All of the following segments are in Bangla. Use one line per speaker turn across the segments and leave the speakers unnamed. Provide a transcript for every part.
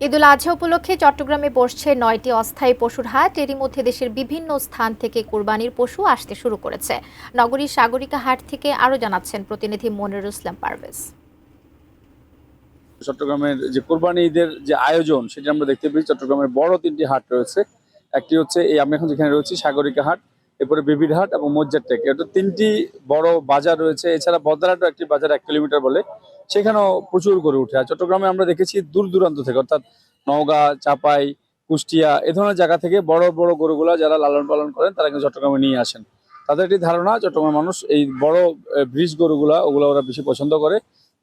ঈদুল আজহা উপলক্ষে চট্টগ্রামে বসছে ৯টি অস্থায়ী পশুর হাট। এরই মধ্যে দেশের বিভিন্ন স্থান থেকে কোরবানির পশু আসতে শুরু করেছে। নগরীর সাগরিকা হাট থেকে আরও জানাচ্ছেন প্রতিনিধি মনিরুল ইসলাম পারভেজ।
চট্টগ্রামের যে কোরবানি ঈদের যে আয়োজন সেটা আমরা দেখতে পেয়েছি। চট্টগ্রামের বড় তিনটি হাট রয়েছে। একটি হচ্ছে এই আমি এখন যেখানে রয়েছি সাগরিকা হাট, এরপরে বেবির হাট এবং মজ্জার টেক। এটা তিনটি বড় বাজার রয়েছে। এছাড়া বদরাটও একটি বাজার ১ কিলোমিটার বলে, সেখানেও প্রচুর গরু উঠে। আর চট্টগ্রামে আমরা দেখেছি দূর দূরান্ত থেকে, অর্থাৎ নওগাঁ, চাপাই, কুষ্টিয়া এ ধরনের জায়গা থেকে বড় বড় গরুগুলা যারা লালন পালন করেন তারা কিন্তু চট্টগ্রামে নিয়ে আসেন। তাদের একটি ধারণা চট্টগ্রামের মানুষ এই বড় ব্রিজ গরুগুলা ওগুলো ওরা বেশি পছন্দ করে।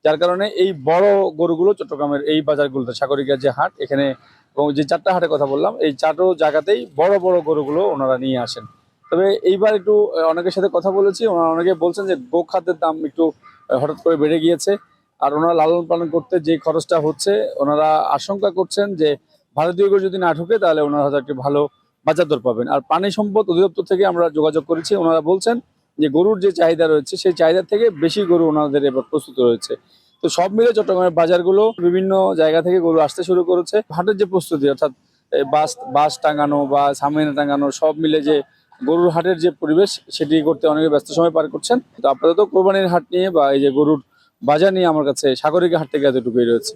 যার কারণে এই বড় গরুগুলো চট্টগ্রামের এই বাজারগুলোতে, সাগরিকার যে হাট এখানে এবং যে ৪টা হাটের কথা বললাম, এই ৪টো জায়গাতেই বড় বড় গরুগুলো ওনারা নিয়ে আসেন। তবে এইবার একটু অনেকের সাথে কথা বলেছি, ওনারা অনেকে বলছেন যে গো খাদ্যের দাম একটু হঠাৎ করে বেড়ে গিয়েছে। আর ওনারা লালন পালন করতে যে খরচটা হচ্ছে, ওনারা আশঙ্কা করছেন যে ভারতীয় গরু যদি না ঢুকে তাহলে ওনারা হয়তো একটি ভালো বাজার দর পাবেন। আর পানি সম্পদ অধিদপ্তর থেকে আমরা যোগাযোগ করেছি, ওনারা বলছেন যে গরুর যে চাহিদা রয়েছে সেই চাহিদার থেকে বেশি গরু ওনাদের এবার প্রস্তুত রয়েছে। তো সব মিলে চট্টগ্রামের বাজারগুলো বিভিন্ন জায়গা থেকে গরু আসতে শুরু করেছে। হাটের যে প্রস্তুতি, অর্থাৎ বাস বাস টাঙানো বা সামনে টাঙানো, সব মিলে যে গরুর হাটের যে পরিবেশ সেটি করতে অনেকে ব্যস্ত সময় পার করছেন। তো আপাতত কোরবানির হাট নিয়ে বা এই যে গরুর বাজার নিয়ে আমার কাছে সাগরিকা হাট থেকে এতটুকুই রয়েছে।